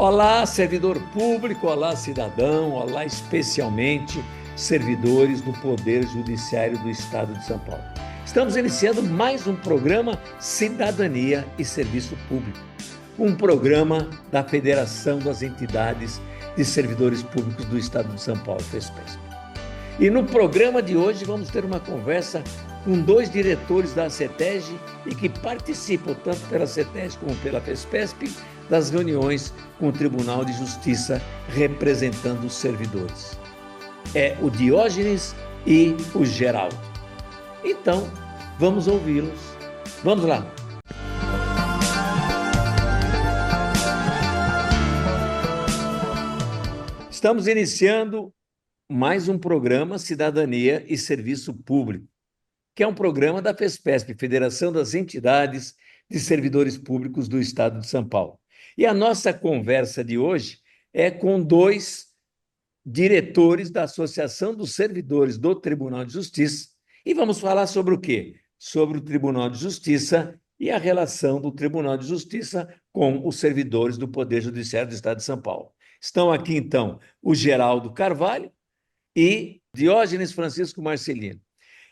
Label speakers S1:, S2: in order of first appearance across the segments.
S1: Olá, servidor público, olá, cidadão, olá, especialmente servidores do Poder Judiciário do Estado de São Paulo. Estamos iniciando mais um programa Cidadania e Serviço Público, um programa da Federação das Entidades de Servidores Públicos do Estado de São Paulo, FESPESP. E no programa de hoje vamos ter uma conversa com dois diretores da CETESG e que participam tanto pela CETESG como pela FESPESP das reuniões com o Tribunal de Justiça representando os servidores. É o Diógenes e o Geraldo. Então, vamos ouvi-los. Vamos lá. Estamos iniciando mais um programa Cidadania e Serviço Público, que é um programa da FESPESP, Federação das Entidades de Servidores Públicos do Estado de São Paulo. E a nossa conversa de hoje é com dois diretores da Associação dos Servidores do Tribunal de Justiça. E vamos falar sobre o quê? Sobre o Tribunal de Justiça e a relação do Tribunal de Justiça com os servidores do Poder Judiciário do Estado de São Paulo. Estão aqui, então, o Geraldo Carvalho e Diógenes Francisco Marcelino.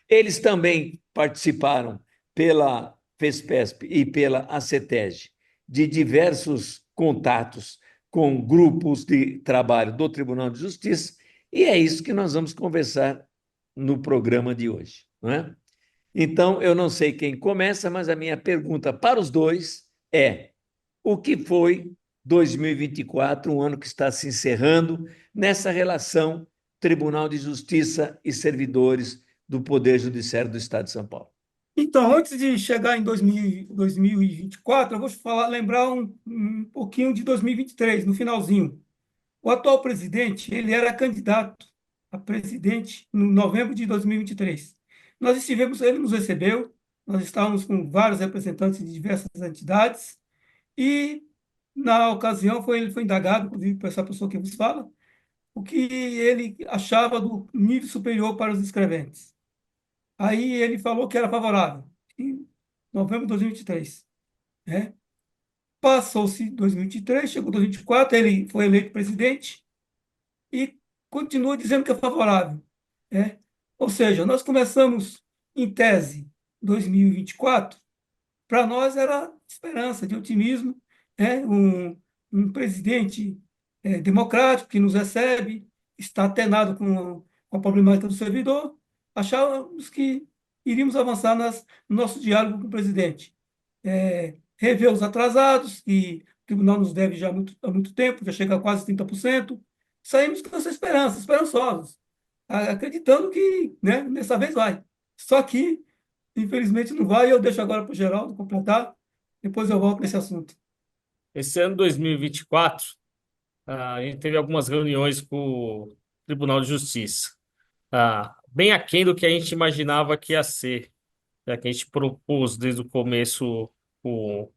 S1: Eles também participaram pela FESPESP e pela ACETESG de diversos contatos com grupos de trabalho do Tribunal de Justiça, e é isso que nós vamos conversar no programa de hoje, não é? Então, eu não sei quem começa, mas a minha pergunta para os dois é: o que foi 2024, um ano que está se encerrando, nessa relação Tribunal de Justiça e servidores do Poder Judiciário do Estado de São Paulo?
S2: Então, antes de chegar em 2024, eu vou lembrar um pouquinho de 2023, no finalzinho. O atual presidente, ele era candidato a presidente em novembro de 2023. Nós estivemos, ele nos recebeu, nós estávamos com vários representantes de diversas entidades e, na ocasião, ele foi indagado, inclusive por essa pessoa que vos fala, o que ele achava do nível superior para os escreventes. Aí ele falou que era favorável, em novembro de 2023, né? Passou-se 2023, chegou 2024, ele foi eleito presidente e continua dizendo que é favorável, né? Ou seja, nós começamos, em tese, 2024, para nós era esperança, de otimismo, né? Um presidente democrático que nos recebe, está atenado com a problemática do servidor, achávamos que iríamos avançar no nosso diálogo com o presidente. Rever os atrasados, que o tribunal nos deve já há muito tempo, já chega a quase 30%. Saímos com essa esperança, esperançosos, acreditando que, né, dessa vez vai. Só que, infelizmente, não vai, e eu deixo agora para o Geraldo completar, depois eu volto nesse assunto.
S3: Esse ano 2024, a gente teve algumas reuniões com o Tribunal de Justiça, bem aquém do que a gente imaginava que ia ser, já que a gente propôs desde o começo com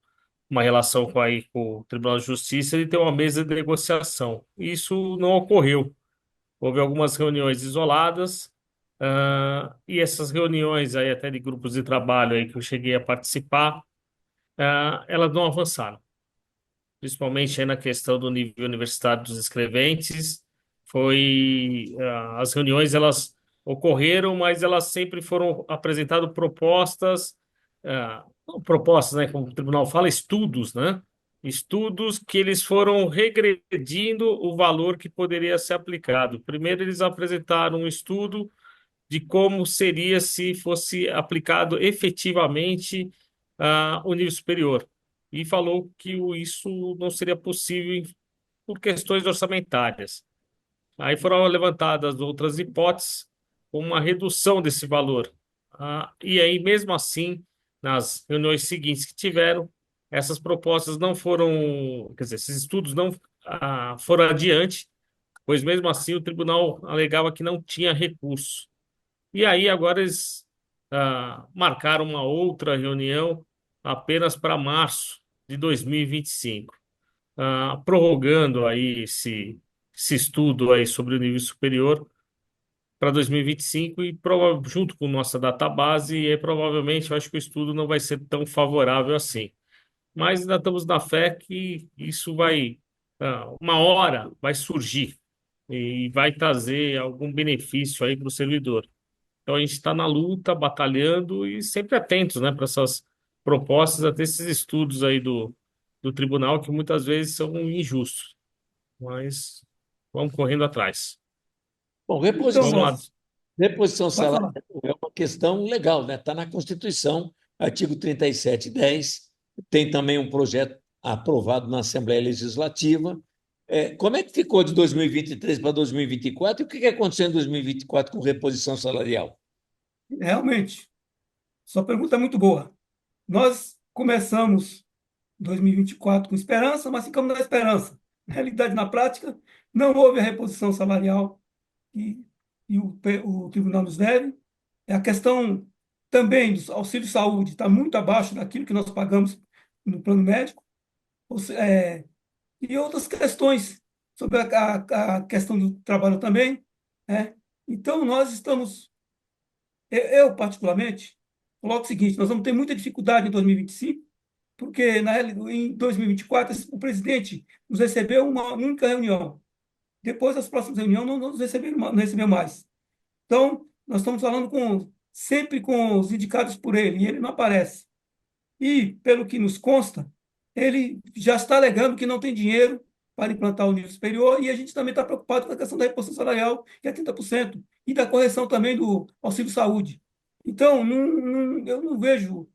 S3: uma relação com o Tribunal de Justiça de ter uma mesa de negociação. Isso não ocorreu. Houve algumas reuniões isoladas, e essas reuniões aí até de grupos de trabalho aí que eu cheguei a participar, elas não avançaram, principalmente aí na questão do nível universitário dos escreventes. As reuniões elas ocorreram, mas elas sempre foram apresentadas propostas, não propostas, né, como o tribunal fala, estudos, né? Estudos que eles foram regredindo o valor que poderia ser aplicado. Primeiro, eles apresentaram um estudo de como seria se fosse aplicado efetivamente o nível superior. E falou que isso não seria possível por questões orçamentárias. Aí foram levantadas outras hipóteses, como uma redução desse valor. E aí, mesmo assim, nas reuniões seguintes que tiveram, essas propostas não foram, quer dizer, esses estudos não foram adiante, pois mesmo assim o tribunal alegava que não tinha recurso. E aí agora eles marcaram uma outra reunião apenas para março de 2025, prorrogando aí esse estudo aí sobre o nível superior para 2025 e junto com nossa database, e provavelmente eu acho que o estudo não vai ser tão favorável assim. Mas ainda estamos na fé que isso vai uma hora vai surgir e vai trazer algum benefício aí para o servidor. Então a gente está na luta, batalhando e sempre atentos, né, para essas propostas, até esses estudos aí do tribunal que muitas vezes são injustos, mas vamos correndo atrás.
S1: Bom,
S2: Então,
S3: Vamos lá.
S2: Voz,
S1: reposição
S2: pode falar.
S1: salarial é uma questão legal, né? Está na Constituição, artigo 3710. Tem também um projeto aprovado na Assembleia Legislativa. Como é que ficou de 2023 para 2024 e o que aconteceu em 2024 com reposição salarial?
S2: Realmente, sua pergunta é muito boa. Nós começamos 2024 com esperança, mas ficamos na esperança. Na realidade, na prática, não houve a reposição salarial e, o tribunal nos deve. A questão também do auxílio saúde está muito abaixo daquilo que nós pagamos no plano médico. E outras questões sobre a questão do trabalho também, né? Então, nós estamos, eu particularmente, coloco o seguinte: nós vamos ter muita dificuldade em 2025, porque na realidade, em 2024, o presidente nos recebeu uma única reunião. Depois das próximas reuniões, não nos receberam, não recebeu mais. Então, nós estamos falando sempre com os indicados por ele, e ele não aparece. E, pelo que nos consta, ele já está alegando que não tem dinheiro para implantar o nível superior, e a gente também está preocupado com a questão da reposição salarial, que é 30%, e da correção também do auxílio saúde. Então, eu não vejo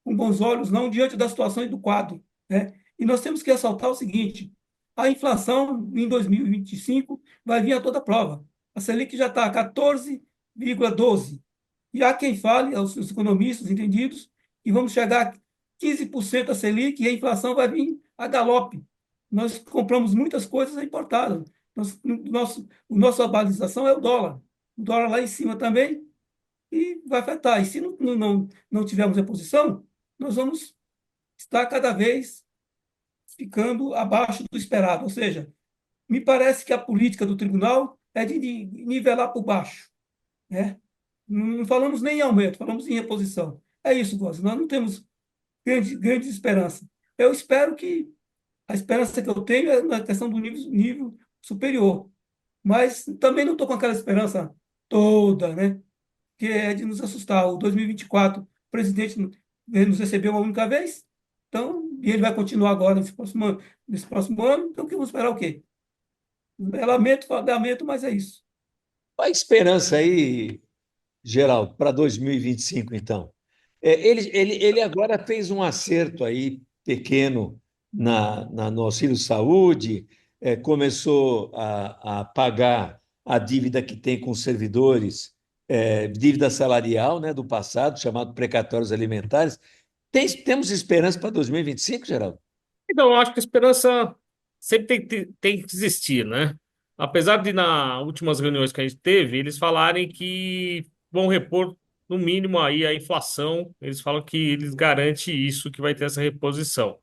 S2: com bons olhos, não, diante da situação e do quadro, né? E nós temos que ressaltar o seguinte: a inflação em 2025 vai vir a toda prova. A Selic já está a 14,12. E há quem fale, aos economistas entendidos, que vamos chegar a 15% a Selic e a inflação vai vir a galope. Nós compramos muitas coisas importadas. A nossa balização é o dólar. O dólar lá em cima também e vai afetar. E se não tivermos reposição, nós vamos estar cada vez ficando abaixo do esperado. Ou seja, me parece que a política do tribunal é de nivelar por baixo, né? Não falamos nem em aumento, falamos em reposição. É isso, Góes. Nós não temos grande esperança. Eu espero que a esperança que eu tenho é na questão do nível superior. Mas também não estou com aquela esperança toda, né? Que é de nos assustar. O 2024, o presidente nos recebeu uma única vez, então, e ele vai continuar agora nesse próximo ano, então que vamos esperar o quê? É lamento, mas é isso.
S1: Qual a esperança aí, Geraldo, para 2025, então? Ele agora fez um acerto aí pequeno no auxílio saúde, começou a pagar a dívida que tem com os servidores, dívida salarial, né, do passado, chamado precatórios alimentares. Temos esperança para 2025, Geraldo?
S3: Então, eu acho que a esperança sempre tem que existir, né? Apesar de, nas últimas reuniões que a gente teve, eles falarem que vão repor, no mínimo, aí a inflação. Eles falam que eles garantem isso, que vai ter essa reposição.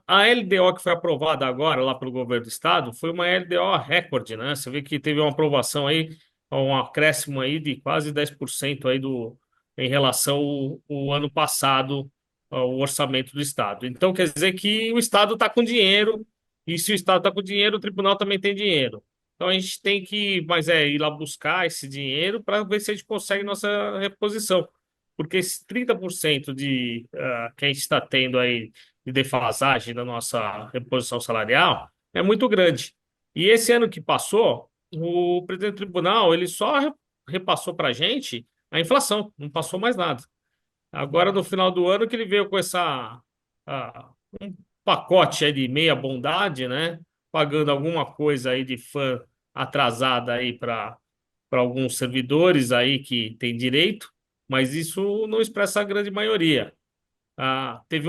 S3: A LDO que foi aprovada agora lá pelo governo do estado foi uma LDO recorde, né? Você vê que teve uma aprovação aí, um acréscimo aí de quase 10% aí em relação ao ano passado, ao orçamento do estado. Então quer dizer que o estado está com dinheiro, e se o estado está com dinheiro, o tribunal também tem dinheiro. Então a gente tem que, ir lá buscar esse dinheiro para ver se a gente consegue nossa reposição. Porque esse 30% que a gente está tendo aí de defasagem da nossa reposição salarial é muito grande. E esse ano que passou, o presidente do tribunal ele só repassou para a gente a inflação, não passou mais nada. Agora, no final do ano, que ele veio com um pacote aí de meia bondade, né? Pagando alguma coisa aí de fã atrasada aí para alguns servidores aí que têm direito, mas isso não expressa a grande maioria. Teve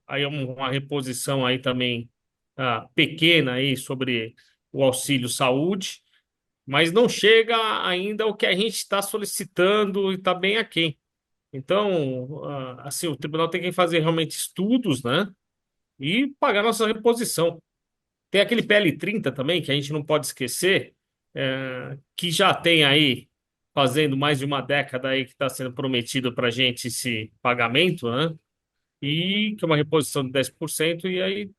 S3: aí uma reposição aí também pequena aí sobre o auxílio saúde, mas não chega ainda ao que a gente está solicitando e está bem aquém. Então, assim, o tribunal tem que fazer realmente estudos, né? E pagar nossa reposição. Tem aquele PL 30 também, que a gente não pode esquecer, que já tem aí, fazendo mais de uma década aí que está sendo prometido para a gente esse pagamento, né? E que é uma reposição de 10%, e aí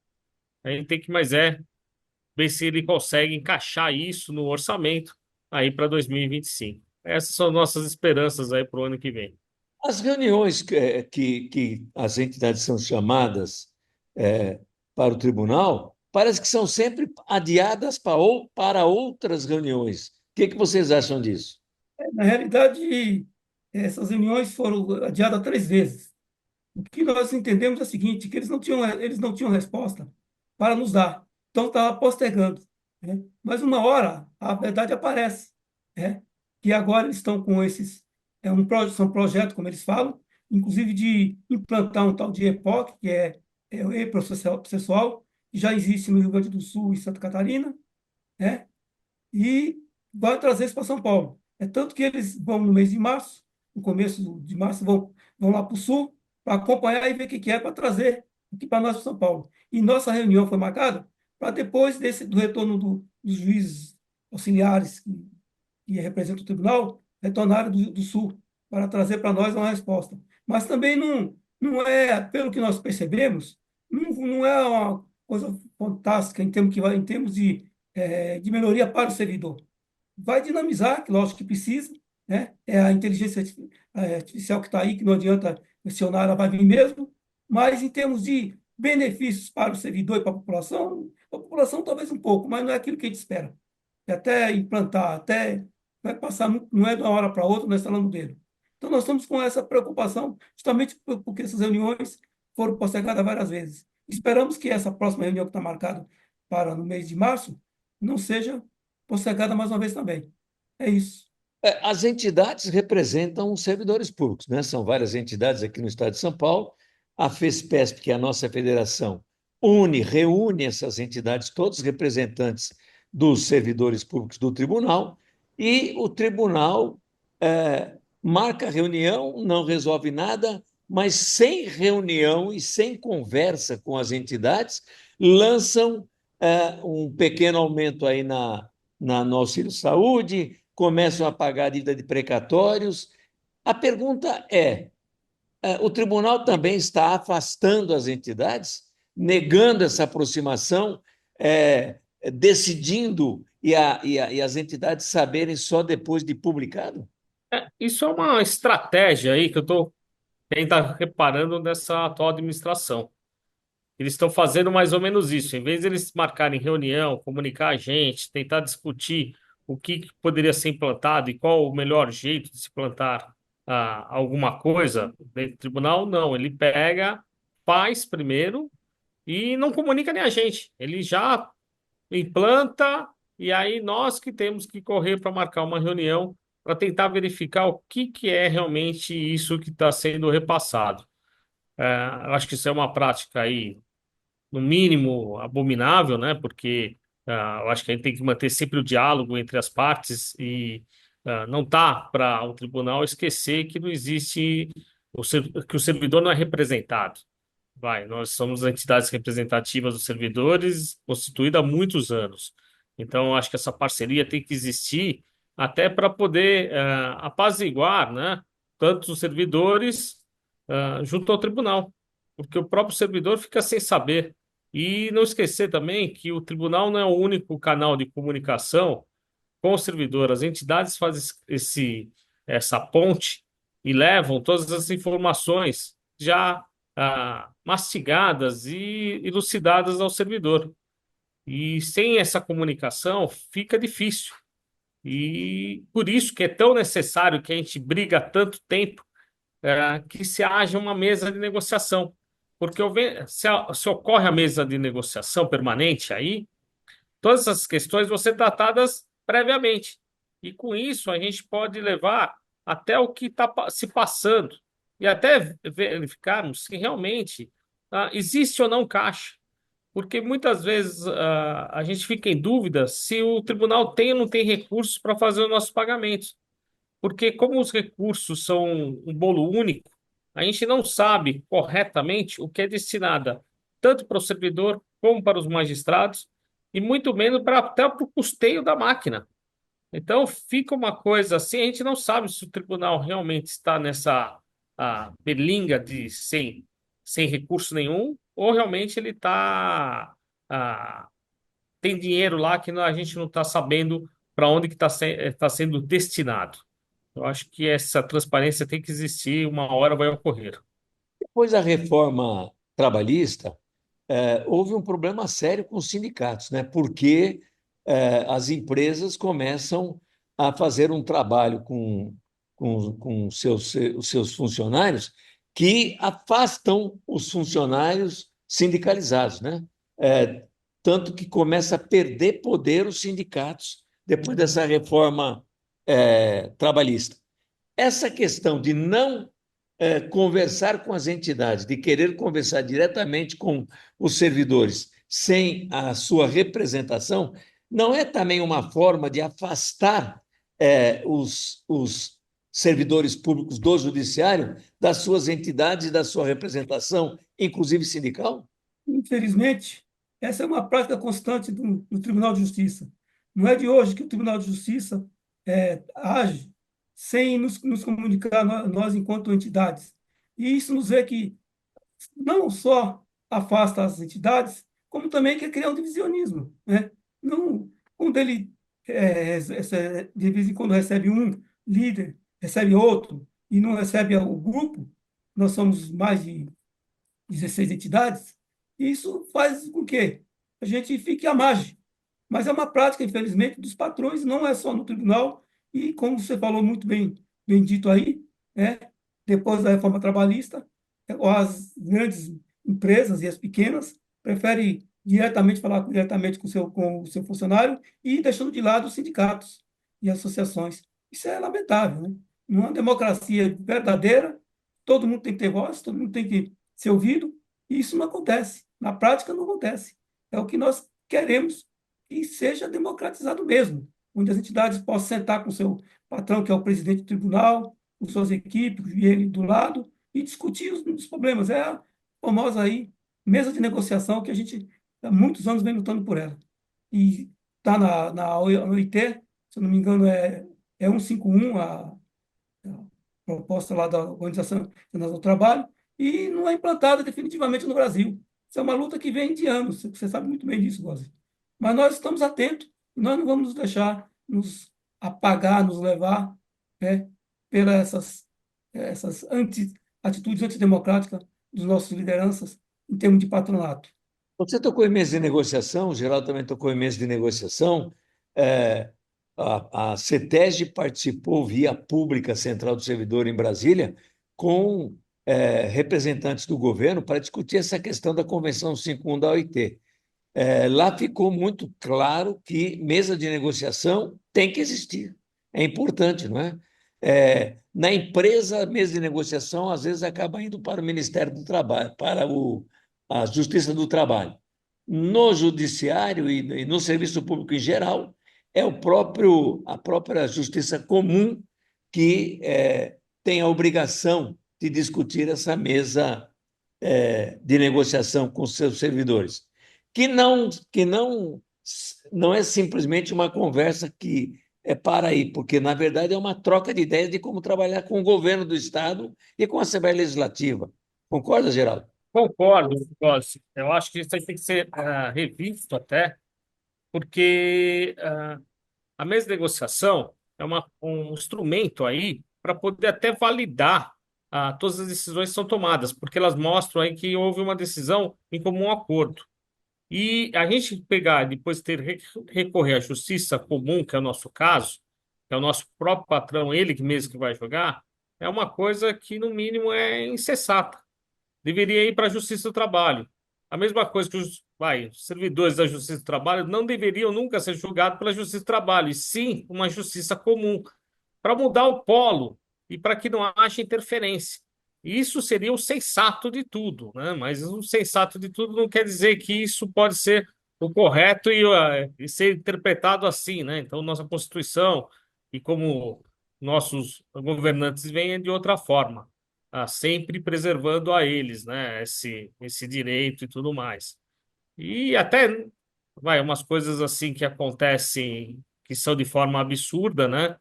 S3: A gente tem que ver se ele consegue encaixar isso no orçamento aí para 2025. Essas são nossas esperanças aí para o ano que vem.
S1: As reuniões que as entidades são chamadas eh, para o tribunal, parece que são sempre adiadas para outras reuniões. O que vocês acham disso?
S2: Na realidade, essas reuniões foram adiadas 3 vezes. O que nós entendemos é o seguinte, que eles não tinham resposta para nos dar. Então, estava postergando, né? Mas uma hora a verdade aparece, né? Que agora eles estão com esses, são projetos, como eles falam, inclusive de implantar um tal de EPOC, que é o e-processual, que já existe no Rio Grande do Sul e Santa Catarina, né? E vai trazer isso para São Paulo. É tanto que eles vão no mês de março, no começo de março, vão lá para o sul para acompanhar e ver o que é para trazer aqui para nós para São Paulo. E nossa reunião foi marcada para depois do retorno dos juízes auxiliares que representam o tribunal, retornarem do sul para trazer para nós uma resposta. Mas também não é, pelo que nós percebemos, não é uma coisa fantástica em termos de melhoria para o servidor. Vai dinamizar, que lógico que precisa, né? É a inteligência artificial que está aí, que não adianta questionar, ela vai vir mesmo, mas em termos de benefícios para o servidor e para a população talvez um pouco, mas não é aquilo que a gente espera. E até implantar, até vai passar, não é de uma hora para outra, nós falamos dele. Então, nós estamos com essa preocupação, justamente porque essas reuniões foram postergadas várias vezes. Esperamos que essa próxima reunião que está marcada para no mês de março não seja postergada mais uma vez também. É isso.
S1: As entidades representam os servidores públicos, né? São várias entidades aqui no estado de São Paulo. A FESPESP, que é a nossa federação, reúne essas entidades, todos representantes dos servidores públicos do tribunal, e o tribunal marca reunião, não resolve nada, mas sem reunião e sem conversa com as entidades, lançam um pequeno aumento aí no auxílio-saúde, começam a pagar a dívida de precatórios. A pergunta o tribunal também está afastando as entidades, negando essa aproximação, decidindo e as entidades saberem só depois de publicado?
S3: Isso é uma estratégia aí que eu estou ainda reparando nessa atual administração. Eles estão fazendo mais ou menos isso. Em vez de eles marcarem reunião, comunicar a gente, tentar discutir o que poderia ser implantado e qual o melhor jeito de se plantar alguma coisa dentro do tribunal, não. Ele pega, faz primeiro e não comunica nem a gente. Ele já implanta e aí nós que temos que correr para marcar uma reunião para tentar verificar o que é realmente isso que está sendo repassado. Eu acho que isso é uma prática aí no mínimo, abominável, né? Porque eu acho que a gente tem que manter sempre o diálogo entre as partes e não dá para o tribunal esquecer que não existe, que o servidor não é representado. Nós somos entidades representativas dos servidores, constituída há muitos anos. Então, eu acho que essa parceria tem que existir até para poder apaziguar, né? Tanto os servidores junto ao tribunal, porque o próprio servidor fica sem saber. E não esquecer também que o tribunal não é o único canal de comunicação com o servidor. As entidades fazem essa ponte e levam todas as informações já mastigadas e elucidadas ao servidor. E sem essa comunicação fica difícil. E por isso que é tão necessário que a gente briga há tanto tempo que se haja uma mesa de negociação. Porque se ocorre a mesa de negociação permanente aí, todas essas questões vão ser tratadas previamente. E com isso a gente pode levar até o que está se passando e até verificarmos se realmente existe ou não caixa. Porque muitas vezes a gente fica em dúvida se o tribunal tem ou não tem recursos para fazer os nossos pagamentos. Porque como os recursos são um bolo único, a gente não sabe corretamente o que é destinado tanto para o servidor como para os magistrados e muito menos até para o custeio da máquina. Então fica uma coisa assim, a gente não sabe se o tribunal realmente está nessa berlinga de sem recurso nenhum ou realmente ele está ah, tem dinheiro lá que a gente não está sabendo para onde que está sendo destinado. Eu acho que essa transparência tem que existir, uma hora vai ocorrer.
S1: Depois da reforma trabalhista, houve um problema sério com os sindicatos, né? Porque as empresas começam a fazer um trabalho com os seus funcionários que afastam os funcionários sindicalizados, né? É, tanto que começa a perder poder os sindicatos depois dessa reforma trabalhista. Essa questão de não conversar com as entidades, de querer conversar diretamente com os servidores sem a sua representação, não é também uma forma de afastar os servidores públicos do judiciário das suas entidades e da sua representação, inclusive sindical?
S2: Infelizmente, essa é uma prática constante do Tribunal de Justiça. Não é de hoje que o Tribunal de Justiça age sem nos comunicar, nós, enquanto entidades. E isso nos vê que não só afasta as entidades, como também quer criar um divisionismo, né? Não, quando ele, de vez em quando, recebe um líder, recebe outro, e não recebe o grupo, nós somos mais de 16 entidades, e isso faz com que a gente fique à margem. Mas é uma prática, infelizmente, dos patrões, não é só no tribunal, e como você falou muito bem dito aí, né, depois da reforma trabalhista, as grandes empresas e as pequenas preferem falar diretamente com o seu funcionário e deixando de lado os sindicatos e associações. Isso é lamentável, né? Numa democracia verdadeira, todo mundo tem que ter voz, todo mundo tem que ser ouvido, e isso não acontece. Na prática, não acontece. É o que nós queremos que seja democratizado mesmo, onde as entidades possam sentar com o seu patrão, que é o presidente do tribunal, com suas equipes, e ele do lado, e discutir os problemas. É a famosa aí mesa de negociação que a gente há muitos anos vem lutando por ela. E está na OIT, se eu não me engano, é 151, a proposta lá da Organização Internacional do Trabalho, e não é implantada definitivamente no Brasil. Isso é uma luta que vem de anos, você sabe muito bem disso, Gozi. Mas nós estamos atentos, nós não vamos nos deixar nos apagar, nos levar, né, pelas essas atitudes antidemocráticas dos nossos lideranças em termos de patronato.
S1: Você tocou em mesa de negociação, o Geraldo também tocou em mesa de negociação. É, a CETESB participou via Pública Central do Servidor em Brasília com representantes do governo para discutir essa questão da Convenção 51 da OIT. Lá ficou muito claro que mesa de negociação tem que existir. É importante, não é? Na empresa, a mesa de negociação às vezes acaba indo para o Ministério do Trabalho, para a Justiça do Trabalho. No judiciário e no serviço público em geral, é a própria Justiça Comum que tem a obrigação de discutir essa mesa de negociação com seus servidores, que não é simplesmente uma conversa que é para aí, porque, na verdade, é uma troca de ideias de como trabalhar com o governo do Estado e com a Assembleia Legislativa. Concorda, Geraldo?
S3: Concordo, Rossi. Eu acho que isso aí tem que ser revisto até, porque a mesa de negociação é um instrumento aí para poder até validar todas as decisões que são tomadas, porque elas mostram aí que houve uma decisão em comum acordo. E a gente pegar, depois ter recorrer à justiça comum, que é o nosso caso, que é o nosso próprio patrão, ele que mesmo que vai jogar, é uma coisa que, no mínimo, é insensata. Deveria ir para a Justiça do Trabalho. A mesma coisa que os servidores da Justiça do Trabalho não deveriam nunca ser julgados pela Justiça do Trabalho, e sim uma justiça comum, para mudar o polo e para que não haja interferência. Isso seria o sensato de tudo, né? Mas o sensato de tudo não quer dizer que isso pode ser o correto e ser interpretado assim, né? Então, nossa Constituição e como nossos governantes vêm de outra forma, sempre preservando a eles, né? Esse direito e tudo mais. E até umas coisas assim que acontecem que são de forma absurda, né?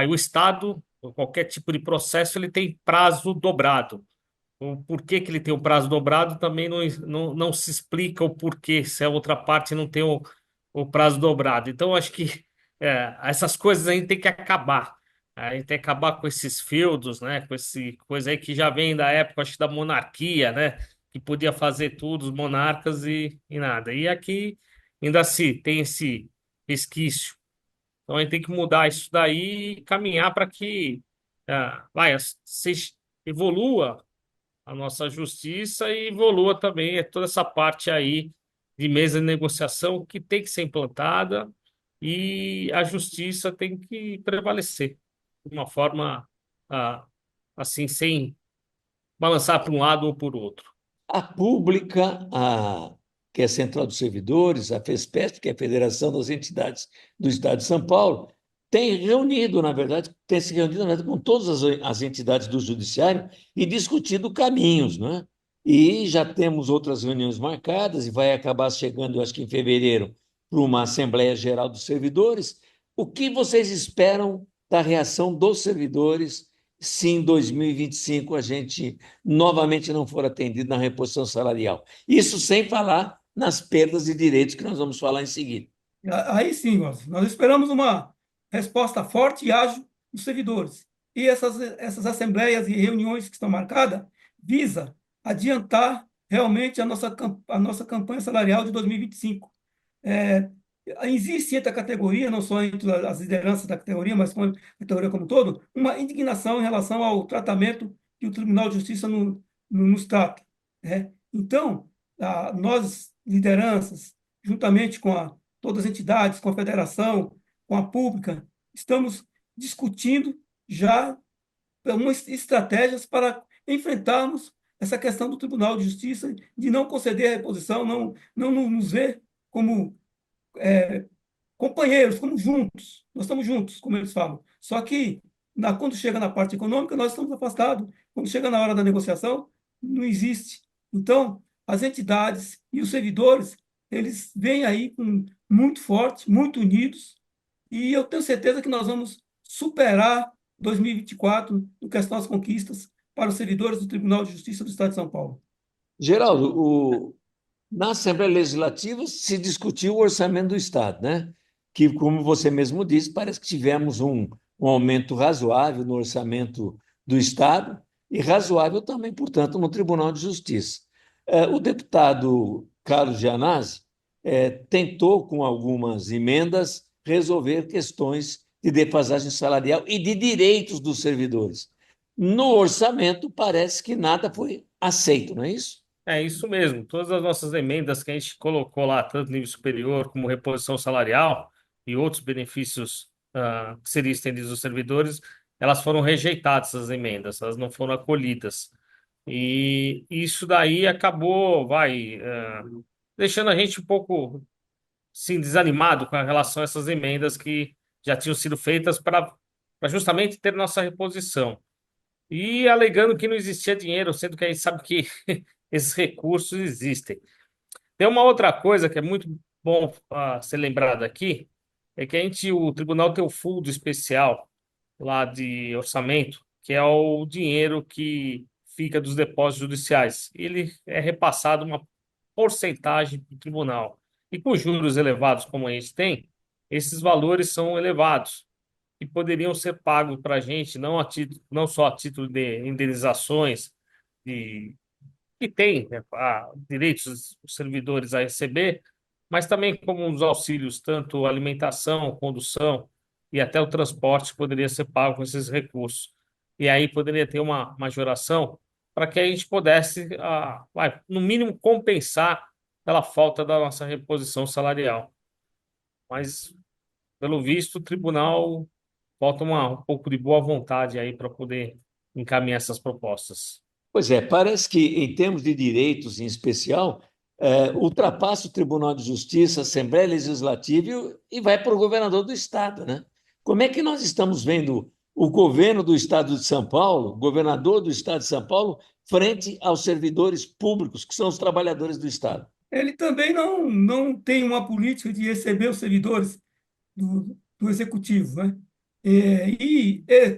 S3: O Estado, qualquer tipo de processo, ele tem prazo dobrado. o porquê que ele tem o prazo dobrado também não se explica o porquê, se a outra parte não tem o prazo dobrado. Então, acho que essas coisas a gente tem que acabar. A gente tem que acabar com esses feudos, né? Com esse coisa aí que já vem da época, acho que da monarquia, né? Que podia fazer tudo, os monarcas e nada. E aqui ainda se tem esse resquício. Então, a gente tem que mudar isso daí e caminhar para que se evolua a nossa justiça e evolua também toda essa parte aí de mesa de negociação que tem que ser implantada e a justiça tem que prevalecer de uma forma assim, sem balançar para um lado ou por outro.
S1: A Pública, que é a Central dos Servidores, a FESPESP, que é a Federação das Entidades do Estado de São Paulo, tem se reunido, na verdade, com todas as entidades do Judiciário e discutido caminhos, não é? E já temos outras reuniões marcadas e vai acabar chegando, eu acho que em fevereiro, para uma Assembleia Geral dos Servidores. O que vocês esperam da reação dos servidores se em 2025 a gente novamente não for atendido na reposição salarial? Isso sem falar nas perdas de direitos que nós vamos falar em seguida.
S2: Aí sim, nós esperamos uma resposta forte e ágil dos servidores. E essas assembleias e reuniões que estão marcadas visa adiantar realmente a nossa campanha salarial de 2025. É, existe entre a categoria, não só entre as lideranças da categoria, mas com a categoria como um todo, uma indignação em relação ao tratamento que o Tribunal de Justiça nos trata, né? Então, nós, lideranças, juntamente com todas as entidades, com a federação, com a pública, estamos discutindo já algumas estratégias para enfrentarmos essa questão do Tribunal de Justiça, de não conceder a reposição, não nos ver como companheiros, como juntos. Nós estamos juntos, como eles falam. Só que, quando chega na parte econômica, nós estamos afastados. Quando chega na hora da negociação, não existe. Então, as entidades e os servidores, eles vêm aí muito fortes, muito unidos, e eu tenho certeza que nós vamos superar 2024 no que são as conquistas para os servidores do Tribunal de Justiça do Estado de São Paulo.
S1: Geraldo, na Assembleia Legislativa se discutiu o orçamento do Estado, né? Que, como você mesmo disse, parece que tivemos um aumento razoável no orçamento do Estado e razoável também, portanto, no Tribunal de Justiça. O deputado Carlos Gianazzi tentou, com algumas emendas, resolver questões de defasagem salarial e de direitos dos servidores. No orçamento, parece que nada foi aceito, não é isso?
S3: É isso mesmo. Todas as nossas emendas que a gente colocou lá, tanto nível superior como reposição salarial e outros benefícios que seriam estendidos aos servidores, elas foram rejeitadas, essas emendas, elas não foram acolhidas. E isso daí acabou, deixando a gente um pouco, sim, desanimado com relação a essas emendas que já tinham sido feitas para justamente ter nossa reposição. E alegando que não existia dinheiro, sendo que a gente sabe que esses recursos existem. Tem uma outra coisa que é muito bom ser lembrado aqui, é que o tribunal tem o fundo especial lá de orçamento, que é o dinheiro que fica dos depósitos judiciais. Ele é repassado uma porcentagem para o tribunal. E com juros elevados como a gente tem, esses valores são elevados e poderiam ser pagos para a gente, não só a título de indenizações de que tem, né, direitos os servidores a receber, mas também como os auxílios, tanto alimentação, condução e até o transporte poderia ser pago com esses recursos. E aí poderia ter uma majoração para que a gente pudesse, no mínimo, compensar pela falta da nossa reposição salarial. Mas, pelo visto, o tribunal falta um pouco de boa vontade aí para poder encaminhar essas propostas.
S1: Pois é, parece que, em termos de direitos em especial, ultrapassa o Tribunal de Justiça, a Assembleia Legislativa e vai para o governador do Estado, né? Como é que nós estamos vendo o governo do Estado de São Paulo, o governador do Estado de São Paulo, frente aos servidores públicos, que são os trabalhadores do Estado?
S2: Ele também não tem uma política de receber os servidores do executivo, né?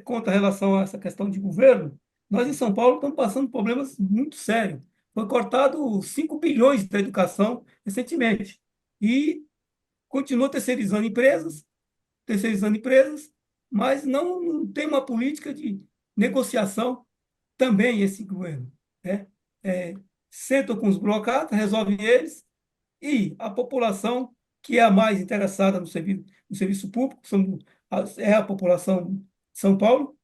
S2: Quanto à relação a essa questão de governo, Nós em São Paulo estamos passando problemas muito sérios. Foi cortado 5 bilhões da educação recentemente. E continua terceirizando empresas, mas não tem uma política de negociação também esse governo, né? É, sentam com os burocratas, resolvem eles, e a população, que é a mais interessada no serviço público, é a população de São Paulo,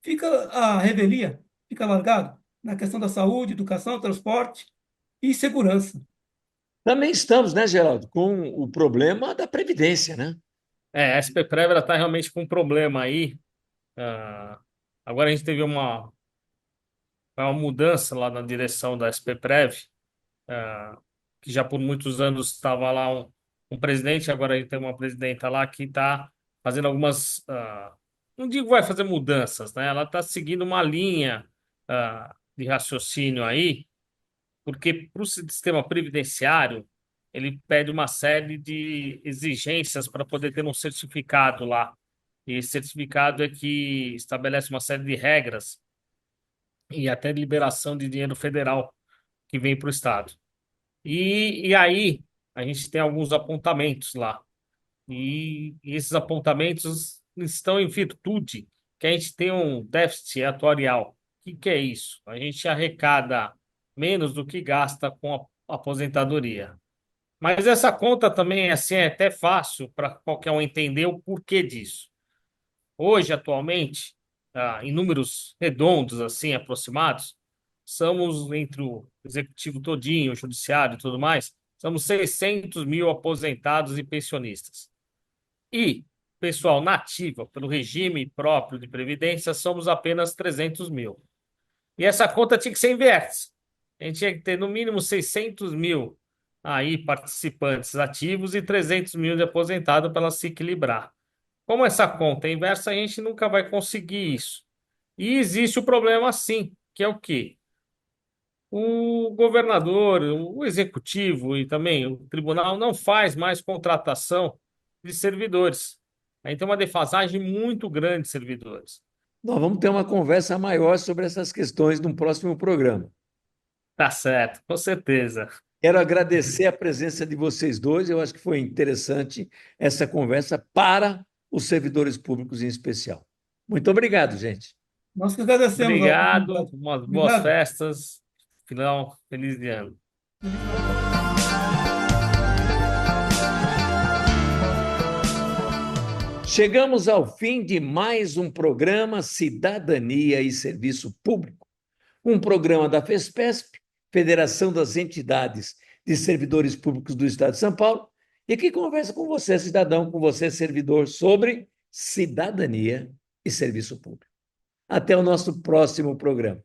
S2: fica a revelia, fica largado na questão da saúde, educação, transporte e segurança.
S1: Também estamos, né, Geraldo, com o problema da Previdência, né?
S3: A SPPrev está realmente com um problema aí. Ah, agora a gente teve uma mudança lá na direção da SPPrev, ah, que já por muitos anos estava lá um presidente, agora a gente tem uma presidenta lá que está fazendo algumas. Não digo vai fazer mudanças, né? Ela está seguindo uma linha de raciocínio aí, porque para o sistema previdenciário ele pede uma série de exigências para poder ter um certificado lá. E esse certificado é que estabelece uma série de regras e até de liberação de dinheiro federal que vem para o Estado. E aí a gente tem alguns apontamentos lá. E esses apontamentos estão em virtude que a gente tem um déficit atuarial. O que é isso? A gente arrecada menos do que gasta com a aposentadoria. Mas essa conta também assim, é até fácil para qualquer um entender o porquê disso. Hoje, atualmente, em números redondos, assim, aproximados, somos entre o executivo todinho, o judiciário e tudo mais, somos 600 mil aposentados e pensionistas. E pessoal nativa, pelo regime próprio de previdência, somos apenas 300 mil. E essa conta tinha que ser inversa. A gente tinha que ter no mínimo 600 mil aí participantes ativos e 300 mil de aposentados para ela se equilibrar. Como essa conta é inversa, a gente nunca vai conseguir isso. E existe o problema sim, que é o quê? O governador, o executivo e também o tribunal não faz mais contratação de servidores. Aí tem uma defasagem muito grande de servidores.
S1: Nós vamos ter uma conversa maior sobre essas questões num próximo programa.
S3: Tá certo, com certeza.
S1: Quero agradecer a presença de vocês dois. Eu acho que foi interessante essa conversa para os servidores públicos em especial. Muito obrigado, gente.
S2: Nós que agradecemos a
S3: Obrigado,
S2: oportunidade.
S3: umas boas
S2: Obrigado.
S3: festas. Final feliz de ano.
S1: Chegamos ao fim de mais um programa Cidadania e Serviço Público, um programa da FESPESP, Federação das Entidades de Servidores Públicos do Estado de São Paulo, e que conversa com você, cidadão, com você, servidor, sobre cidadania e serviço público. Até o nosso próximo programa.